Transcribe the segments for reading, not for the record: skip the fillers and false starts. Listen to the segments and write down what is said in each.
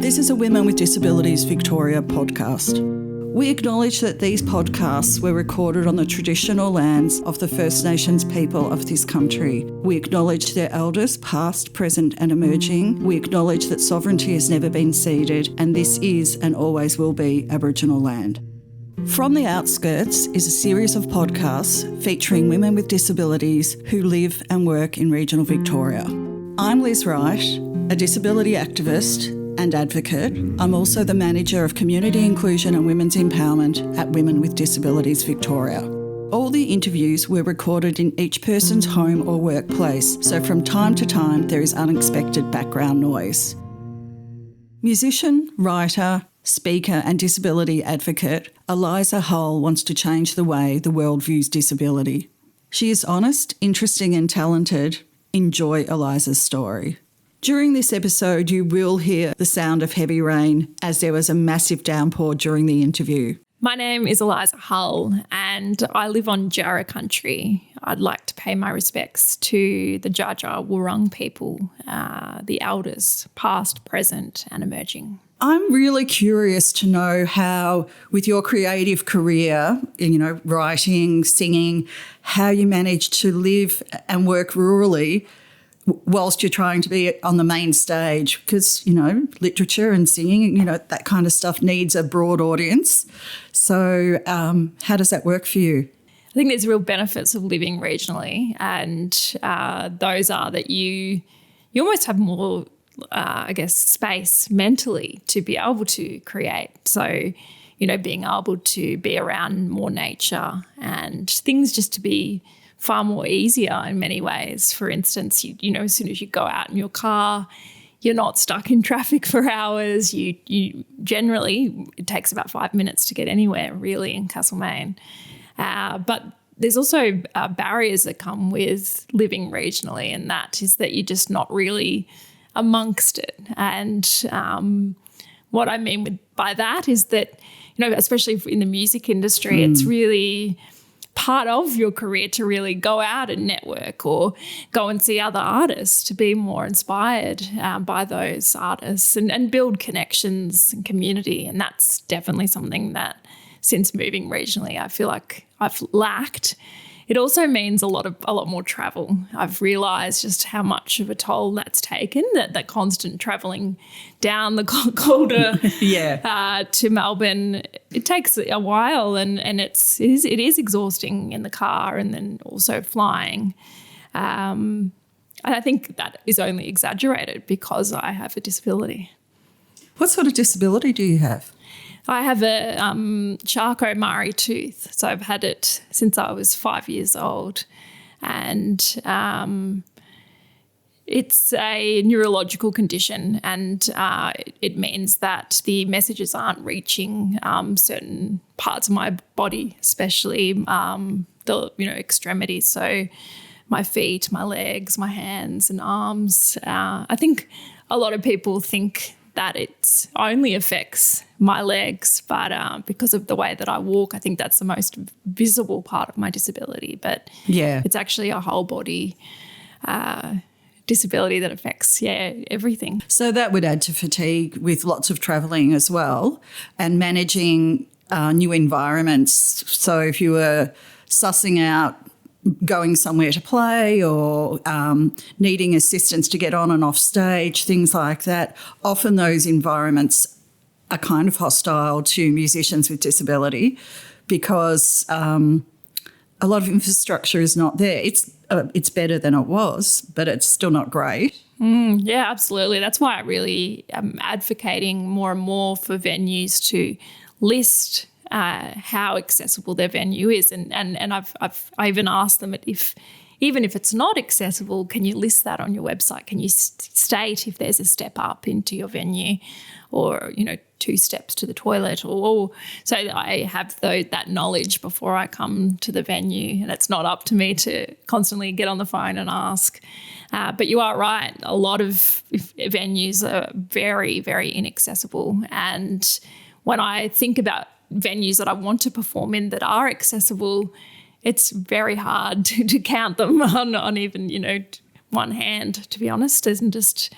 This is a Women with Disabilities Victoria podcast. We acknowledge that these podcasts were recorded on the traditional lands of the First Nations people of this country. We acknowledge their elders, past, present and emerging. We acknowledge that sovereignty has never been ceded, and this is and always will be Aboriginal land. From the Outskirts is a series of podcasts featuring women with disabilities who live and work in regional Victoria. I'm Liz Wright, a disability activist and advocate. I'm also the manager of community inclusion and women's empowerment at Women with Disabilities Victoria. All the interviews were recorded in each person's home or workplace, so from time to time there is unexpected background noise. Musician, writer, speaker and disability advocate Eliza Hull wants to change the way the world views disability. She is honest, interesting and talented. Enjoy Eliza's story. During this episode, you will hear the sound of heavy rain as there was a massive downpour during the interview. My name is Eliza Hull and I live on Jarrah country. I'd like to pay my respects to the Dja Dja Wurrung people, the elders, past, present and emerging. I'm really curious to know how, with your creative career, writing, singing, how you managed to live and work rurally whilst you're trying to be on the main stage, because, literature and singing, that kind of stuff needs a broad audience. So how does that work for you? I think there's real benefits of living regionally, and those are that you almost have more space mentally to be able to create. So, being able to be around more nature and things just to be far more easier in many ways. For instance, as soon as you go out in your car, you're not stuck in traffic for hours. You generally, it takes about 5 minutes to get anywhere really in Castlemaine. But there's also barriers that come with living regionally, and that is that you're just not really amongst it. And what I mean by that is that, especially in the music industry, it's really part of your career to really go out and network or go and see other artists, to be more inspired by those artists and build connections and community. And that's definitely something that, since moving regionally, I feel like I've lacked. It also means a lot more travel. I've realised just how much of a toll that's taken, that constant travelling down the Calder to Melbourne. It takes a while and it is exhausting in the car, and then also flying. And I think that is only exaggerated because I have a disability. What sort of disability do you have? I have a Charcot-Marie tooth, so I've had it since I was 5 years old, and it's a neurological condition, and it means that the messages aren't reaching certain parts of my body, especially the extremities, so my feet, my legs, my hands and arms. I think a lot of people think that it only affects my legs, but because of the way that I walk, I think that's the most visible part of my disability. But it's actually a whole body disability that affects everything. So that would add to fatigue with lots of travelling as well, and managing new environments. So if you were sussing out going somewhere to play or needing assistance to get on and off stage, things like that, often those environments are kind of hostile to musicians with disability because a lot of infrastructure is not there. It's better than it was, but it's still not great. Yeah, absolutely. That's why I really am advocating more and more for venues to list how accessible their venue is, and I even asked them even if it's not accessible, can you list that on your website? Can you state if there's a step up into your venue, or 2 steps to the toilet, or so I have that knowledge before I come to the venue, and it's not up to me to constantly get on the phone and ask. But you are right, a lot of venues are very, very inaccessible, and when I think about venues that I want to perform in that are accessible, it's very hard to count them on even, one hand, to be honest. There's just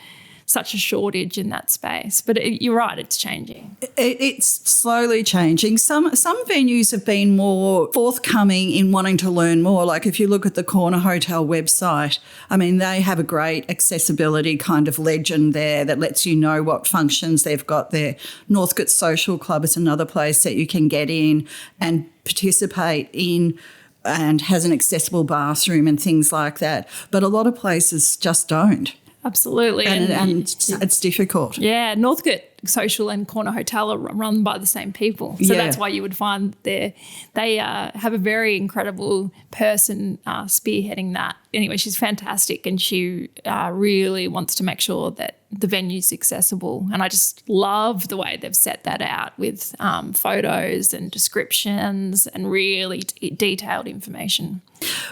such a shortage in that space. But you're right, it's changing. It's slowly changing. Some venues have been more forthcoming in wanting to learn more. Like if you look at the Corner Hotel website, I mean, they have a great accessibility kind of legend there that lets you know what functions they've got there. Northcote Social Club is another place that you can get in and participate in and has an accessible bathroom and things like that. But a lot of places just don't. Absolutely. And it's difficult. Yeah, Northcote Social and Corner Hotel are run by the same people. So that's why you would find they have a very incredible person spearheading that. Anyway, she's fantastic, and she really wants to make sure that the venue's accessible. And I just love the way they've set that out with photos and descriptions and really detailed information.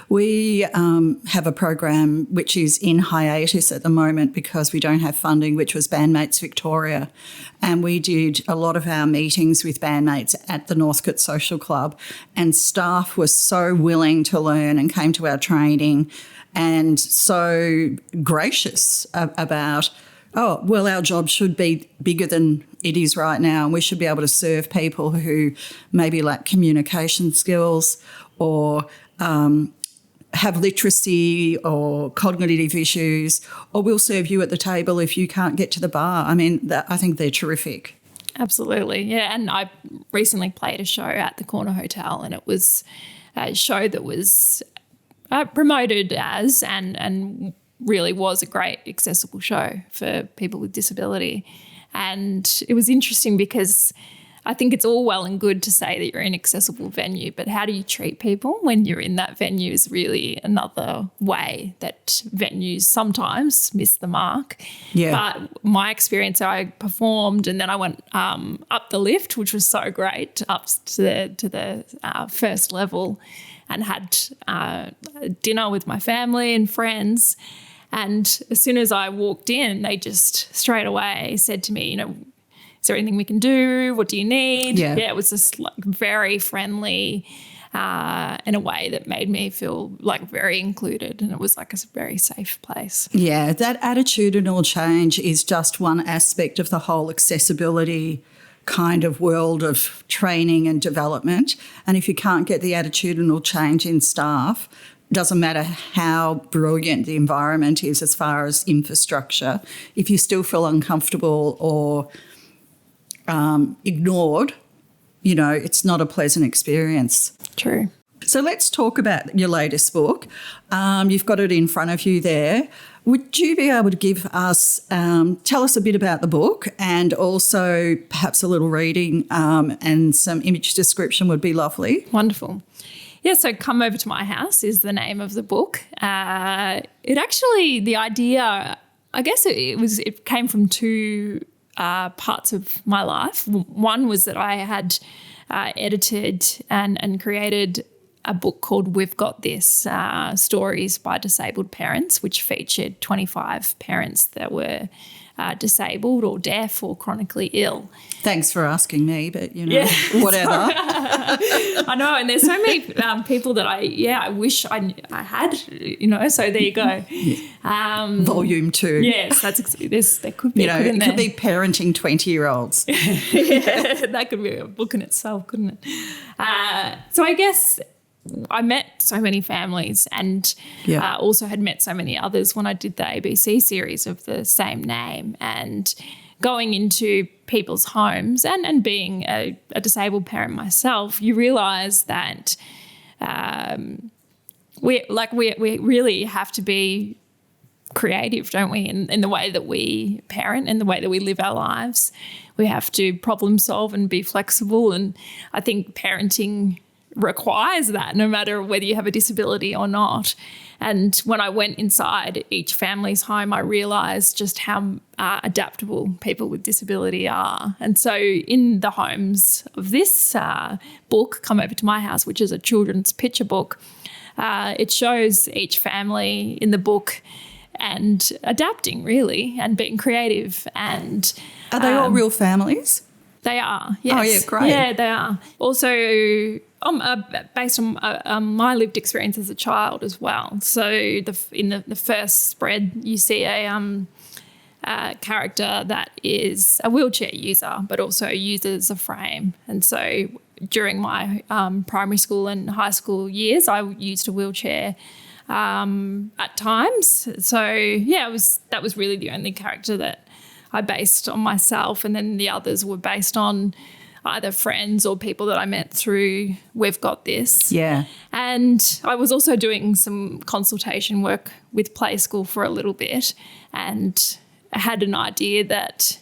We have a program which is in hiatus at the moment because we don't have funding, which was Bandmates Victoria. And we did a lot of our meetings with bandmates at the Northcote Social Club, and staff were so willing to learn and came to our training and so gracious about, oh, well, our job should be bigger than it is right now, and we should be able to serve people who maybe lack communication skills or have literacy or cognitive issues, or we'll serve you at the table if you can't get to the bar. I mean, I think they're terrific. Absolutely, yeah. And I recently played a show at the Corner Hotel, and it was a show that was promoted as and really was a great accessible show for people with disability. And it was interesting because I think it's all well and good to say that you're in an accessible venue, but how do you treat people when you're in that venue is really another way that venues sometimes miss the mark. Yeah. But my experience, I performed and then I went up the lift, which was so great, up to the first level, and had dinner with my family and friends. And as soon as I walked in, they just straight away said to me, is there anything we can do? What do you need? Yeah, it was just like very friendly in a way that made me feel like very included, and it was like a very safe place. Yeah, that attitudinal change is just one aspect of the whole accessibility kind of world of training and development. And if you can't get the attitudinal change in staff, doesn't matter how brilliant the environment is as far as infrastructure, if you still feel uncomfortable or ignored, it's not a pleasant experience. True. So let's talk about your latest book. You've got it in front of you there. Would you be able to give us, tell us a bit about the book, and also perhaps a little reading and some image description would be lovely. Wonderful. Yeah, so Come Over to My House is the name of the book. The idea, I guess it came from two parts of my life. One was that I had edited and created a book called We've Got This, Stories by Disabled Parents, which featured 25 parents that were disabled or deaf or chronically ill. Thanks for asking me, but, whatever. I know, and there's so many people that I wish I had, so there you go. Volume 2. Yes, there could be a it could be parenting 20-year-olds. Yeah, that could be a book in itself, couldn't it? So I guess I met so many families and also had met so many others when I did the ABC series of the same name, and going into people's homes and being a disabled parent myself, you realise that we really have to be creative, don't we, in the way that we parent and the way that we live our lives. We have to problem solve and be flexible, and I think parenting requires that no matter whether you have a disability or not. And when I went inside each family's home, I realised just how adaptable people with disability are. And so in the homes of this book, Come Over to My House, which is a children's picture book, it shows each family in the book and adapting really and being creative. And are they all real families? They are, yes. Oh, yeah, great. Yeah, they are. Also, based on my lived experience as a child as well. So in the first spread, you see a character that is a wheelchair user, but also uses a frame. And so during my primary school and high school years, I used a wheelchair at times. So that was really the only character that I based on myself, and then the others were based on either friends or people that I met through We've Got This. Yeah. And I was also doing some consultation work with Play School for a little bit, and I had an idea that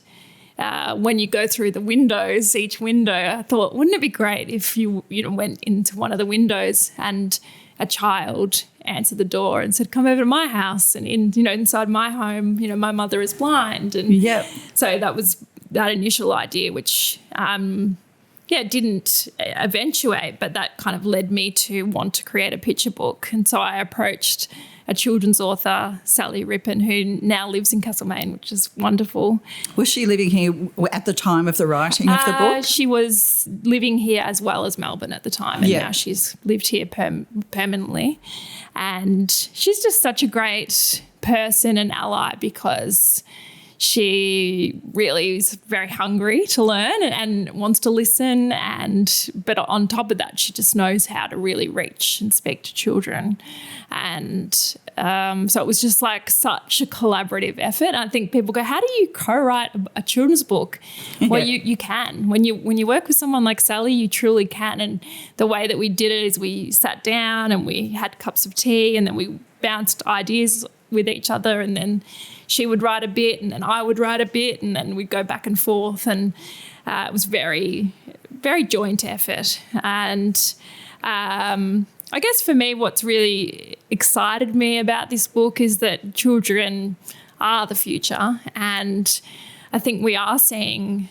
when you go through the windows, each window, I thought, wouldn't it be great if you went into one of the windows and a child answered the door and said, "Come over to my house," and inside my home, my mother is blind, and so that was that initial idea, which didn't eventuate, but that kind of led me to want to create a picture book. And so I approached a children's author, Sally Rippon, who now lives in Castlemaine, which is wonderful. Was she living here at the time of the writing of the book? She was living here as well as Melbourne at the time, and now she's lived here permanently. And she's just such a great person and ally, because she really is very hungry to learn and wants to listen, but on top of that, she just knows how to really reach and speak to children. And so it was just like such a collaborative effort. I think people go, how do you co-write a children's book? Well, you can. When you work with someone like Sally, you truly can. And the way that we did it is we sat down and we had cups of tea, and then we bounced ideas with each other, and then she would write a bit and then I would write a bit, and then we'd go back and forth, and it was very, very joint effort. And I guess for me, what's really excited me about this book is that children are the future, and I think we are seeing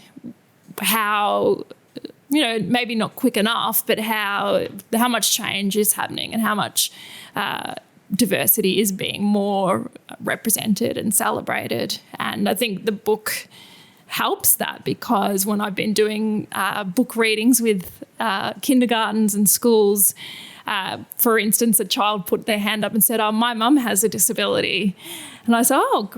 how, maybe not quick enough, but how much change is happening, and how much diversity is being more represented and celebrated. And I think the book helps that, because when I've been doing book readings with kindergartens and schools, for instance, a child put their hand up and said, "Oh, my mum has a disability." And I said, "Oh,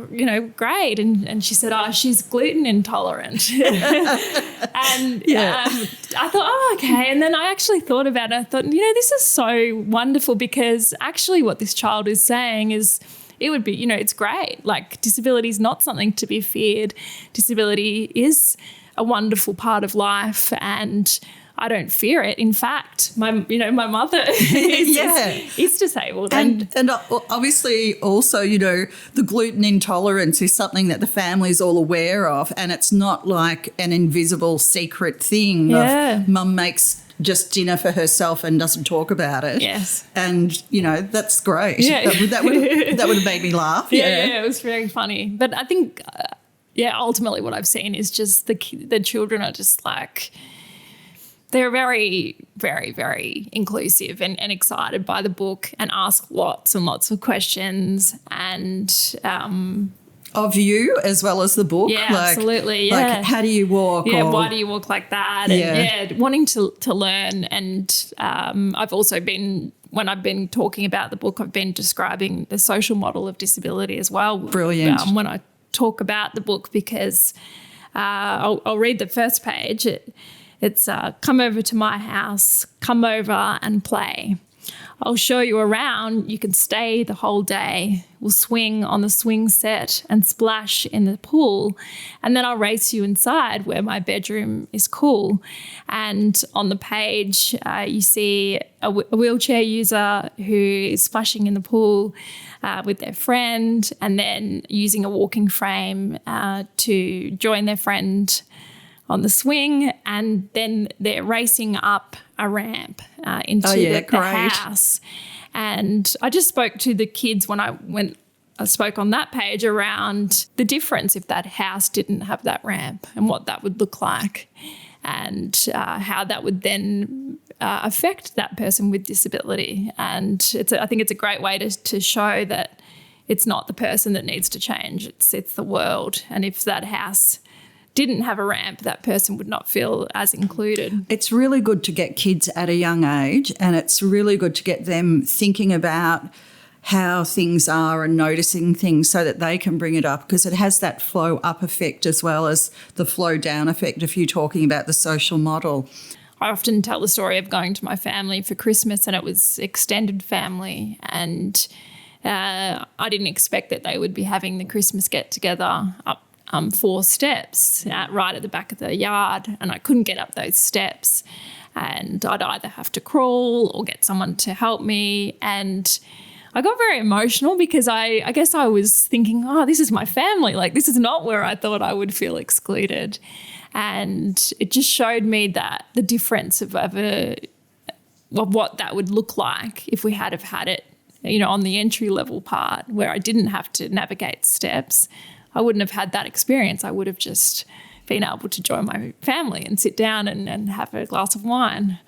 great." And she said, "Oh, she's gluten intolerant." And I thought, "Oh, okay." And then I actually thought about it. I thought, this is so wonderful, because actually what this child is saying is, it would be, it's great. Like, disability is not something to be feared. Disability is a wonderful part of life, and I don't fear it. In fact, my mother is disabled. And obviously also, the gluten intolerance is something that the family's all aware of, and it's not like an invisible secret thing of mum makes just dinner for herself and doesn't talk about it. Yes. And, that's great. Yeah. That would have made me laugh. Yeah, it was very funny. But I think, ultimately what I've seen is just the children are just like, they're very, very, very inclusive and excited by the book, and ask lots and lots of questions, and of you as well as the book. Yeah, absolutely. Yeah. Like, how do you walk? Yeah, why do you walk like that? And wanting to learn. And I've also been, when I've been talking about the book, I've been describing the social model of disability as well. Brilliant. When I talk about the book, because I'll read the first page. It's come over to my house, come over and play. I'll show you around. You can stay the whole day. We'll swing on the swing set and splash in the pool. And then I'll race you inside where my bedroom is cool. And on the page, you see a wheelchair user who is splashing in the pool with their friend, and then using a walking frame to join their friend on the swing, and then they're racing up a ramp into the house. And I just spoke to the kids when I spoke on that page around the difference if that house didn't have that ramp, and what that would look like, and how that would then affect that person with disability. And I think it's a great way to show that it's not the person that needs to change, it's the world. And if that house didn't have a ramp, that person would not feel as included. It's really good to get kids at a young age, and it's really good to get them thinking about how things are and noticing things so that they can bring it up, because it has that flow up effect as well as the flow down effect if you're talking about the social model. I often tell the story of going to my family for Christmas, and it was extended family, and I didn't expect that they would be having the Christmas get-together up 4 steps right at the back of the yard, and I couldn't get up those steps, and I'd either have to crawl or get someone to help me. And I got very emotional because I guess I was thinking, oh, this is my family. Like, this is not where I thought I would feel excluded. And it just showed me that the difference of what that would look like if we had have had it, on the entry level part where I didn't have to navigate steps. I wouldn't have had that experience. I would have just been able to join my family and sit down and have a glass of wine.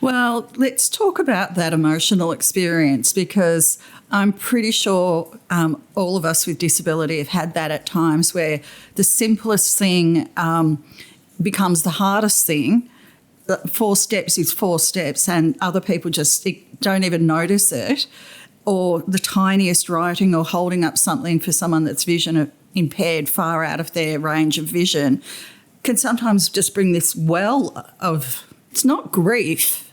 Well, let's talk about that emotional experience, because I'm pretty sure all of us with disability have had that at times where the simplest thing becomes the hardest thing. 4 steps is 4 steps and other people just don't even notice it. Or the tiniest writing or holding up something for someone that's vision impaired, far out of their range of vision, can sometimes just bring this well of, it's not grief,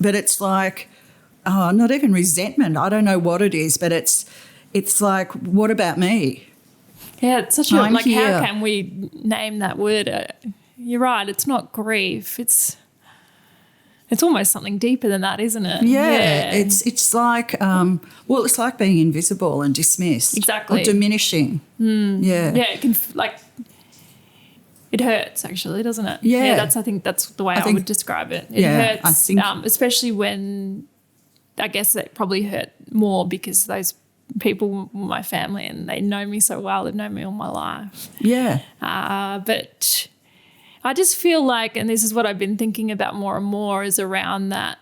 but it's like, not even resentment. I don't know what it is, but it's like, what about me? Yeah, it's such a, like, here. How can we name that word? You're right, it's not grief. It's almost something deeper than that, isn't it? Yeah. It's like, it's like being invisible and dismissed. Exactly. Or diminishing. Yeah. Yeah, it can, it hurts actually, doesn't it? Yeah. I think that's the way I would describe it. It hurts, I think, especially when, I guess it probably hurt more because those people were my family and they know me so well. They've known me all my life. Yeah. But I just feel like, and this is what I've been thinking about more and more, is around that.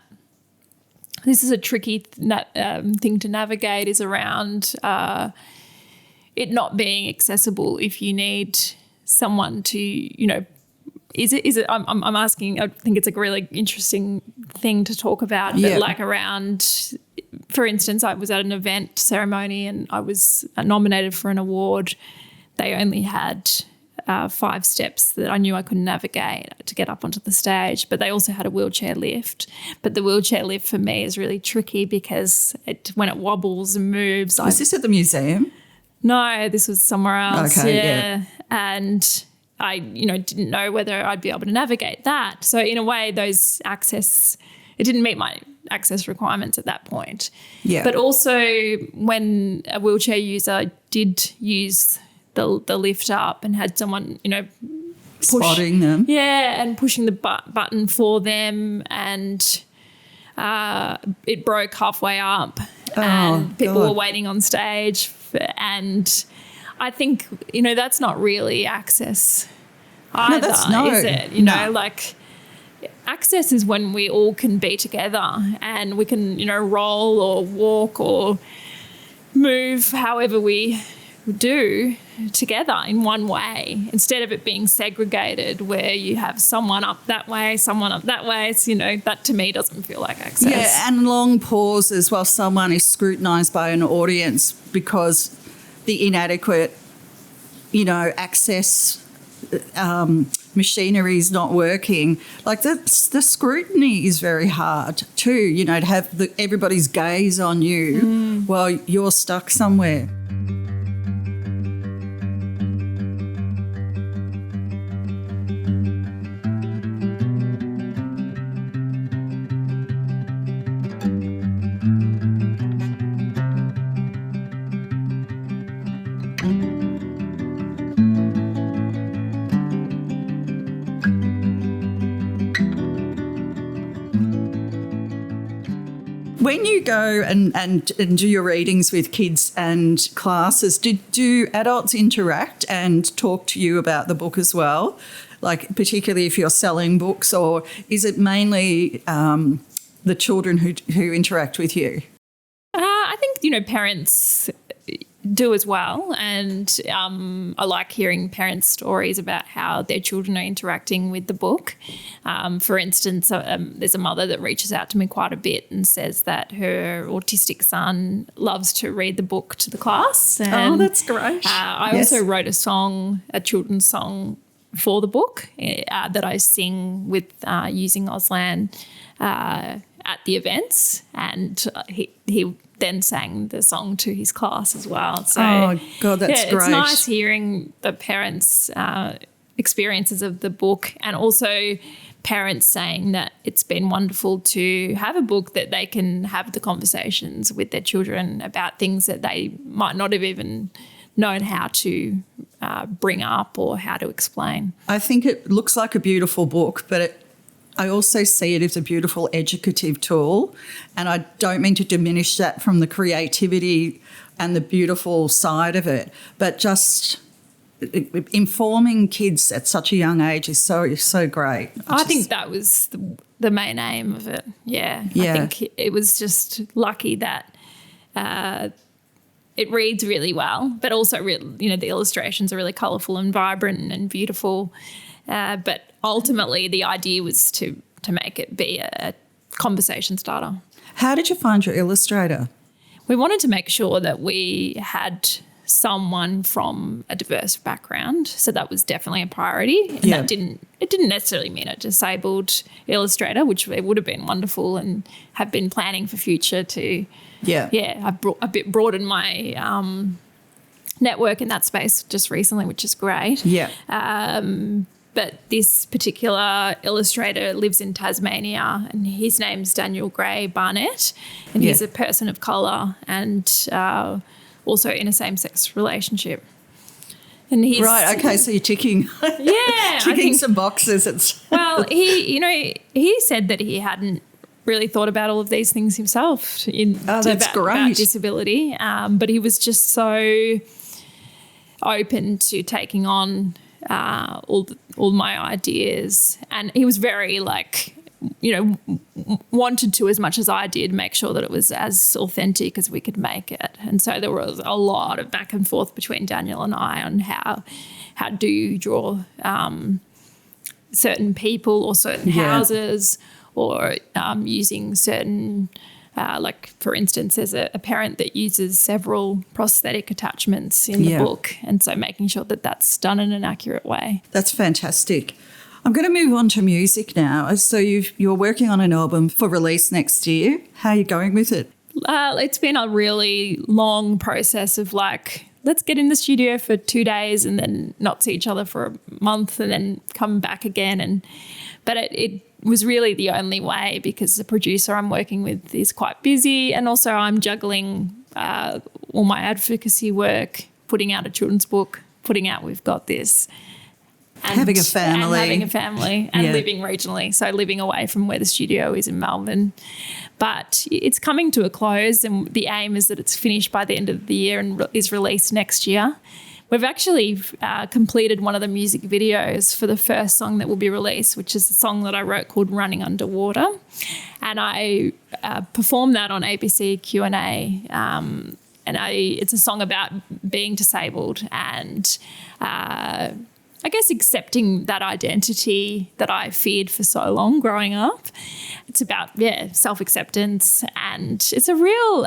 This is a tricky thing to navigate, is around it not being accessible if you need someone to, is it? I'm asking. I think it's a really interesting thing to talk about. But like around, for instance, I was at an event ceremony and I was nominated for an award. They only had 5 steps that I knew I couldn't navigate to get up onto the stage, but they also had a wheelchair lift. But the wheelchair lift for me is really tricky because when it wobbles and moves. Was this at the museum? No, this was somewhere else. Okay, yeah. And I, didn't know whether I'd be able to navigate that. So in a way, it didn't meet my access requirements at that point. Yeah. But also when a wheelchair user did use the lift up and had someone, spotting them. Yeah, and pushing the button for them, and it broke halfway up and people were waiting on stage. And I think, that's not really access either, is it? Access is when we all can be together and we can, roll or walk or move however we do together in one way, instead of it being segregated where you have someone up that way, someone up that way. So, that to me doesn't feel like access. Yeah, and long pauses while someone is scrutinised by an audience because the inadequate, access machinery is not working. Like the scrutiny is very hard too, to have everybody's gaze on you while you're stuck somewhere. When you go and do your readings with kids and classes, do adults interact and talk to you about the book as well? Like particularly if you're selling books, or is it mainly the children who interact with you? I think, parents do as well. And I like hearing parents' stories about how their children are interacting with the book. For instance, there's a mother that reaches out to me quite a bit and says that her autistic son loves to read the book to the class. And, that's great. I also wrote a children's song for the book that I sing with using Auslan at the events, and he then sang the song to his class as well. So, oh, God, that's great. It's nice hearing the parents' experiences of the book, and also parents saying that it's been wonderful to have a book that they can have the conversations with their children about things that they might not have even known how to bring up or how to explain. I think it looks like a beautiful book, but I also see it as a beautiful educative tool, and I don't mean to diminish that from the creativity and the beautiful side of it, but just informing kids at such a young age is so great. I think that was the main aim of it. Yeah. I think it was just lucky that it reads really well, but also the illustrations are really colourful and vibrant and beautiful. But ultimately, the idea was to make it be a conversation starter. How did you find your illustrator? We wanted to make sure that we had someone from a diverse background, so that was definitely a priority. And that didn't necessarily mean a disabled illustrator, which it would have been wonderful, and have been planning for future to. I've a bit broadened my network in that space just recently, which is great. But this particular illustrator lives in Tasmania, and his name's Daniel Gray Barnett, and he's a person of colour and also in a same-sex relationship. And he's right. Okay, so you're ticking some boxes. Well, he said that he hadn't really thought about all of these things himself about disability, but he was just so open to taking on all my ideas, and he was very wanted to, as much as I did, make sure that it was as authentic as we could make it. And so there was a lot of back and forth between Daniel and I on how do you draw certain people or certain houses, or using certain for instance, there's a parent that uses several prosthetic attachments in the book, and so making sure that that's done in an accurate way. That's fantastic. I'm going to move on to music now. So you're working on an album for release next year. How are you going with it? It's been a really long process of let's get in the studio for 2 days and then not see each other for a month and then come back again. But it was really the only way, because the producer I'm working with is quite busy, and also I'm juggling all my advocacy work, putting out a children's book, putting out We've Got This. And having a family and living regionally, so living away from where the studio is in Melbourne. But it's coming to a close, and the aim is that it's finished by the end of the year and is released next year. We've actually completed one of the music videos for the first song that will be released, which is a song that I wrote called Running Underwater. And I performed that on ABC Q&A. It's a song about being disabled and I guess accepting that identity that I feared for so long growing up. It's about, self-acceptance, and it's a real,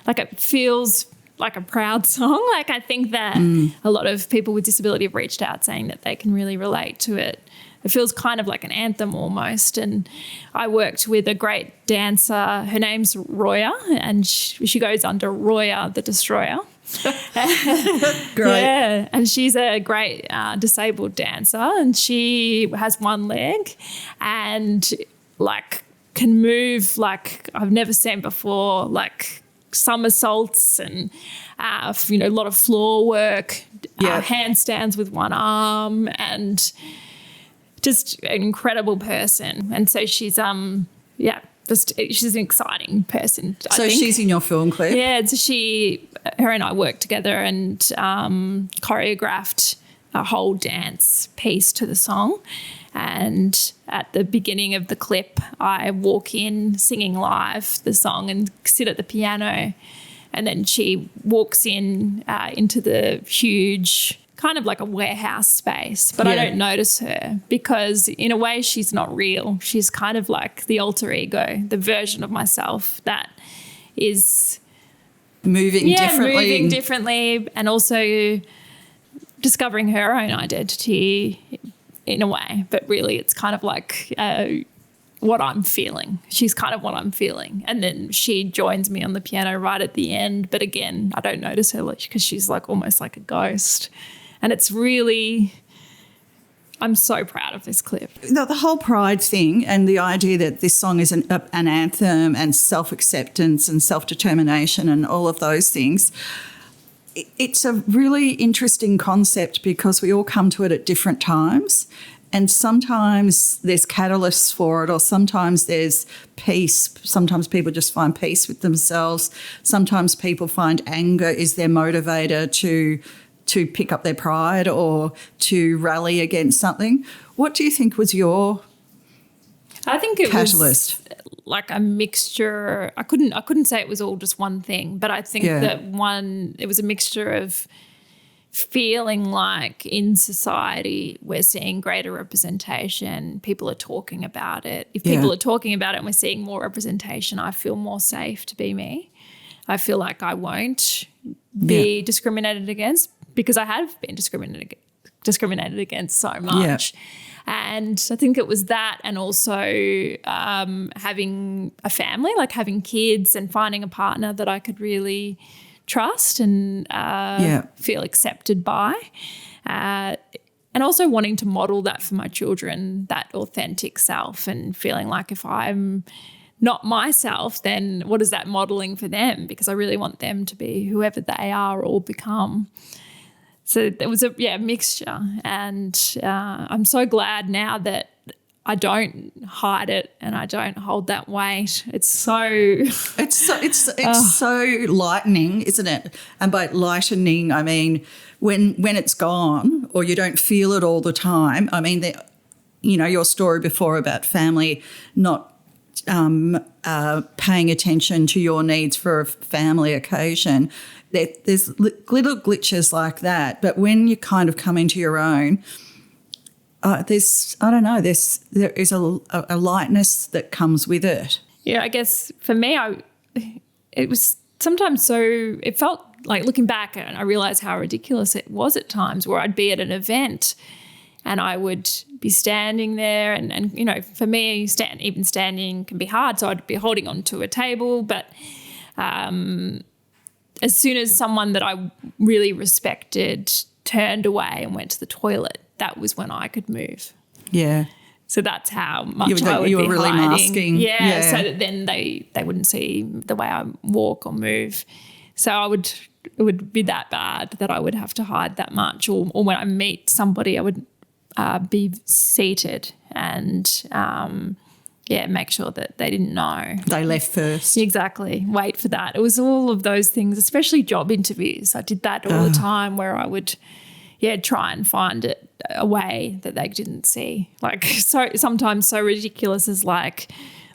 it feels like a proud song. I think that a lot of people with disability have reached out saying that they can really relate to it. It feels kind of like an anthem almost. And I worked with a great dancer. Her name's Roya, and she goes under Roya the Destroyer. Great. Yeah, and she's a great disabled dancer, and she has one leg and can move like I've never seen before, somersaults and a lot of floor work, handstands with one arm, and just an incredible person. And so she's she's an exciting person. I think she's in your film clip. Yeah, so her and I worked together and choreographed a whole dance piece to the song. And at the beginning of the clip, I walk in singing live the song and sit at the piano And then she walks into the huge, kind of like a warehouse space, but I don't notice her because in a way she's not real. She's kind of like the alter ego, the version of myself that is moving differently and also discovering her own identity in a way. But really it's kind of like what I'm feeling. She's kind of what I'm feeling. And then she joins me on the piano right at the end. But again, I don't notice her because she's like almost like a ghost. And it's really, I'm so proud of this clip. The whole pride thing and the idea that this song is an anthem and self-acceptance and self-determination and all of those things, it's a really interesting concept because we all come to it at different times. And sometimes there's catalysts for it, or sometimes there's peace. Sometimes people just find peace with themselves. Sometimes people find anger is their motivator to pick up their pride or to rally against something. What do you think was your I think it catalyst? Was like a mixture. I couldn't say it was all just one thing, but I think that it was a mixture of feeling like in society we're seeing greater representation, people are talking about it. If people are talking about it and we're seeing more representation, I feel more safe to be me. I feel like I won't be discriminated against because I have been discriminated against so much. And I think it was that, and also having a family, like having kids and finding a partner that I could really trust and feel accepted by, and also wanting to model that for my children, that authentic self, and feeling like if I'm not myself, then what is that modeling for them? Because I really want them to be whoever they are or become. So there was a mixture, and I'm so glad now that I don't hide it and I don't hold that weight. It's so lightening, isn't it? And by lightening, I mean when it's gone or you don't feel it all the time. I mean, your story before about family not paying attention to your needs for a family occasion. There's little glitches like that, but when you kind of come into your own, there is a lightness that comes with it. Yeah, I guess for me, it was sometimes it felt like looking back and I realised how ridiculous it was at times where I'd be at an event and I would be standing there and for me, even standing can be hard, so I'd be holding onto a table, but as soon as someone that I really respected turned away and went to the toilet, that was when I could move. Yeah. So that's how much I would be really hiding. masking. Yeah, so that then they wouldn't see the way I walk or move. So it would be that bad that I would have to hide that much. Or when I meet somebody, I would be seated and make sure that they didn't know. They left first. Exactly. Wait for that. It was all of those things, especially job interviews. I did that all the time where I would try and find a way that they didn't see. Like sometimes so ridiculous as like,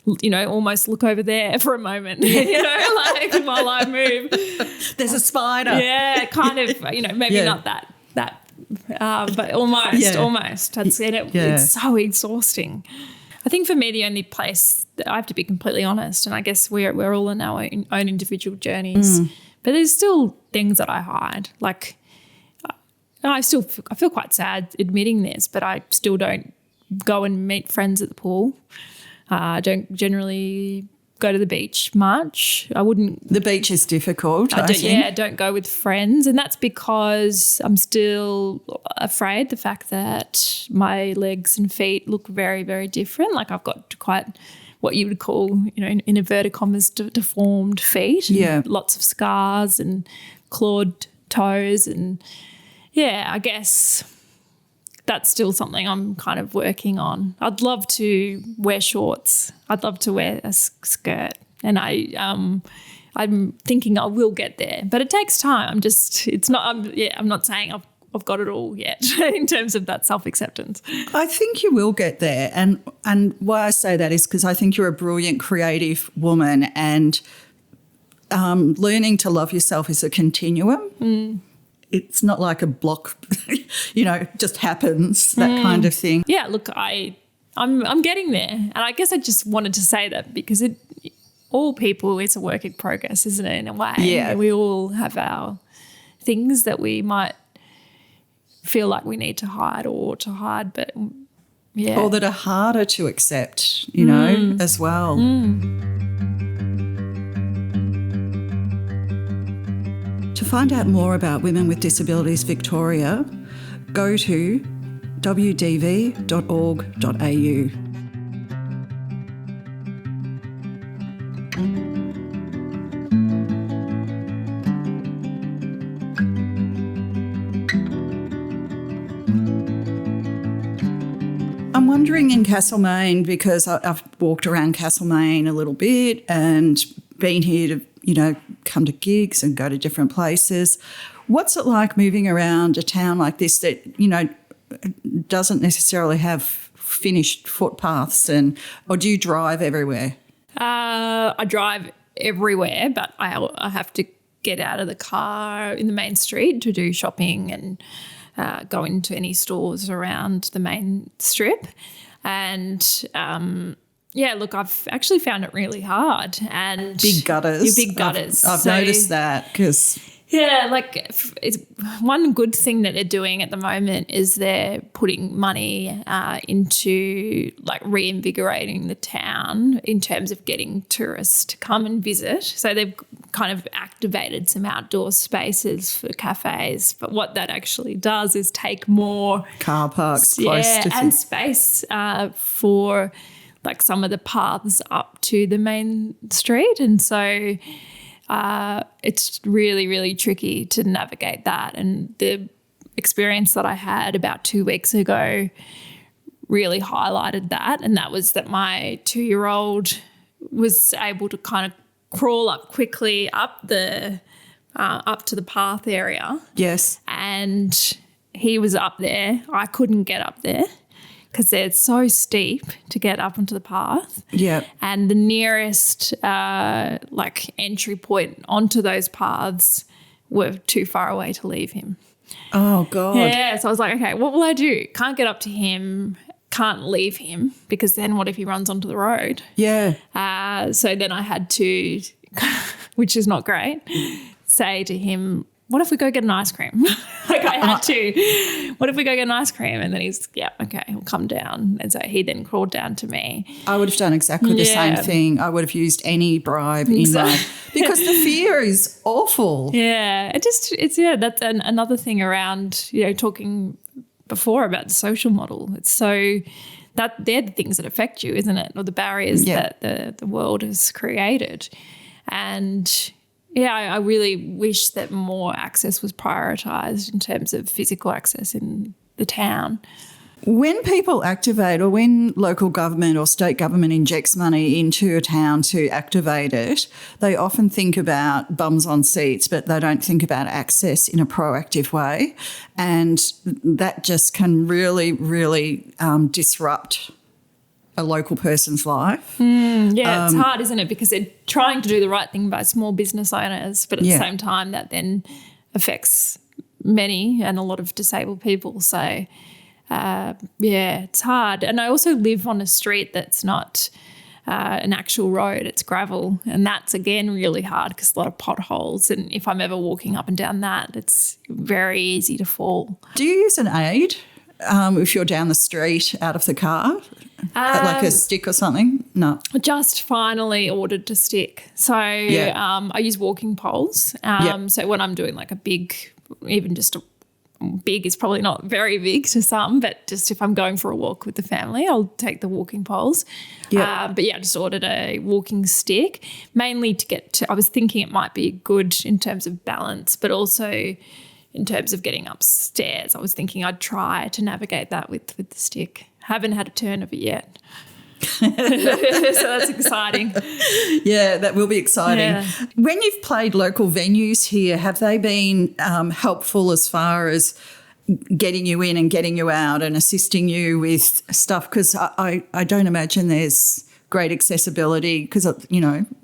almost look over there for a moment, like while I move. There's a spider. Yeah, kind of, maybe not that, but almost. I'd said it. It's so exhausting. I think for me, the only place that I have to be completely honest, and I guess we're all in our own individual journeys, but there's still things that I hide. Like I feel quite sad admitting this, but I still don't go and meet friends at the pool. I don't generally go to the beach much. I wouldn't. The beach is difficult, I think. Yeah, I don't go with friends, and that's because I'm still afraid the fact that my legs and feet look very, very different. Like I've got quite what you would call, in inverted commas, deformed feet. Yeah. Lots of scars and clawed toes, and I guess that's still something I'm kind of working on. I'd love to wear shorts. I'd love to wear a skirt, and I'm thinking I will get there, but it takes time. I'm not saying I've got it all yet in terms of that self-acceptance. I think you will get there, and why I say that is because I think you're a brilliant creative woman, and learning to love yourself is a continuum. It's not like a block, just happens, that kind of thing. Yeah, look, I'm getting there. And I guess I just wanted to say that because all people, it's a work in progress, isn't it, in a way? Yeah. We all have our things that we might feel like we need to hide, but yeah. Or that are harder to accept, as well. To find out more about Women with Disabilities Victoria, go to wdv.org.au. I'm wondering in Castlemaine, because I've walked around Castlemaine a little bit and been here to, come to gigs and go to different places. What's it like moving around a town like this that, doesn't necessarily have finished footpaths or do you drive everywhere? I drive everywhere, but I have to get out of the car in the main street to do shopping and go into any stores around the main strip. And look, I've actually found it really hard. And big gutters. Big gutters. I've noticed that because... Yeah, it's one good thing that they're doing at the moment is they're putting money into reinvigorating the town in terms of getting tourists to come and visit. So they've kind of activated some outdoor spaces for cafes. But what that actually does is take more car parks close to and space for some of the paths up to the main street, and so. It's really, really tricky to navigate that. And the experience that I had about 2 weeks ago really highlighted that. And that was that my 2-year-old was able to kind of crawl up quickly up to the path area. Yes. And he was up there. I couldn't get up there because they're so steep to get up onto the path. Yeah. And the nearest entry point onto those paths were too far away to leave him. Oh, God. Yeah. So I was like, okay, what will I do? Can't get up to him, can't leave him, because then what if he runs onto the road? Yeah. So then I had to, which is not great, say to him, what if we go get an ice cream? I had to. What if we go get an ice cream? And then he's, yeah, okay, he'll come down. And so he then crawled down to me. I would have done exactly the same thing. I would have used any bribe in that because the fear is awful. Yeah, that's another thing around, talking before about the social model. It's so that they're the things that affect you, isn't it? Or the barriers that the world has created. And yeah, I really wish that more access was prioritised in terms of physical access in the town. When people activate or when local government or state government injects money into a town to activate it, they often think about bums on seats, but they don't think about access in a proactive way. And that just can really, really disrupt a local person's life. It's hard, isn't it? Because they're trying to do the right thing by small business owners, but at the same time that then affects many and a lot of disabled people. So, it's hard. And I also live on a street that's not an actual road, it's gravel. And that's, again, really hard because a lot of potholes. And if I'm ever walking up and down that, it's very easy to fall. Do you use an aid if you're down the street out of the car? Like a stick or something? No. I just finally ordered a stick. So I use walking poles. So when I'm doing like a big, even just a big is probably not very big to some, but just if I'm going for a walk with the family, I'll take the walking poles. I just ordered a walking stick, mainly to get to, I was thinking it might be good in terms of balance, but also in terms of getting upstairs. I was thinking I'd try to navigate that with the stick. Haven't had a turn of it yet. So that's exciting. Yeah, that will be exciting. Yeah. When you've played local venues here, have they been helpful as far as getting you in and getting you out and assisting you with stuff? Because I don't imagine there's great accessibility because,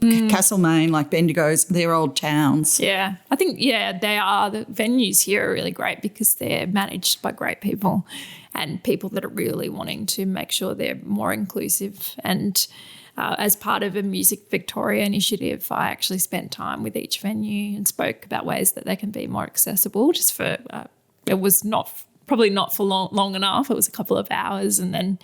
Castlemaine, like Bendigo's, they're old towns. Yeah. I think, they are. The venues here are really great because they're managed by great people and people that are really wanting to make sure they're more inclusive. And as part of a Music Victoria initiative, I actually spent time with each venue and spoke about ways that they can be more accessible. Just for it was probably not for long enough. It was a couple of hours, and then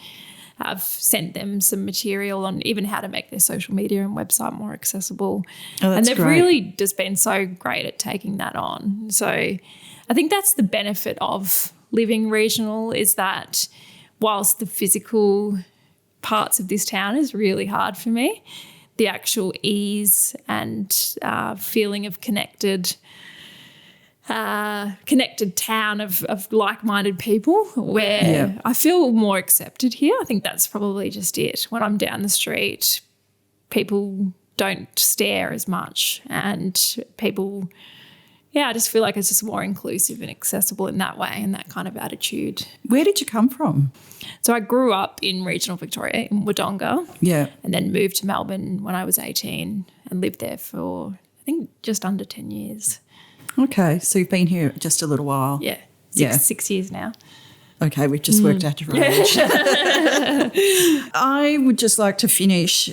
I've sent them some material on even how to make their social media and website more accessible. Oh, that's and they've great. really just been so great at taking that on. So I think that's the benefit of living regional, is that whilst the physical parts of this town is really hard for me, the actual ease and feeling of connected town of like-minded people where I feel more accepted here. I think that's probably just it. When I'm down the street, people don't stare as much, and people, I just feel like it's just more inclusive and accessible in that way, and that kind of attitude. Where did you come from? So I grew up in regional Victoria in Wodonga, and then moved to Melbourne when I was 18 and lived there for, I think, just under 10 years. Okay, so you've been here just a little while. Yeah, 6 years now. Okay, we've just worked out your age. I would just like to finish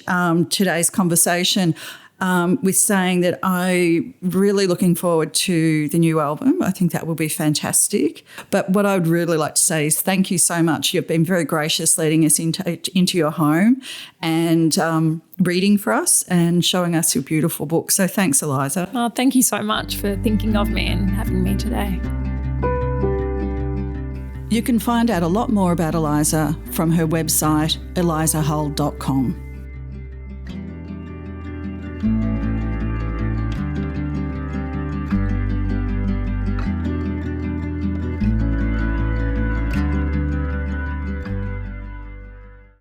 today's conversation with saying that I'm really looking forward to the new album. I think that will be fantastic. But what I would really like to say is thank you so much. You've been very gracious letting us into your home and reading for us and showing us your beautiful book. So thanks, Eliza. Oh, thank you so much for thinking of me and having me today. You can find out a lot more about Eliza from her website, elizahull.com.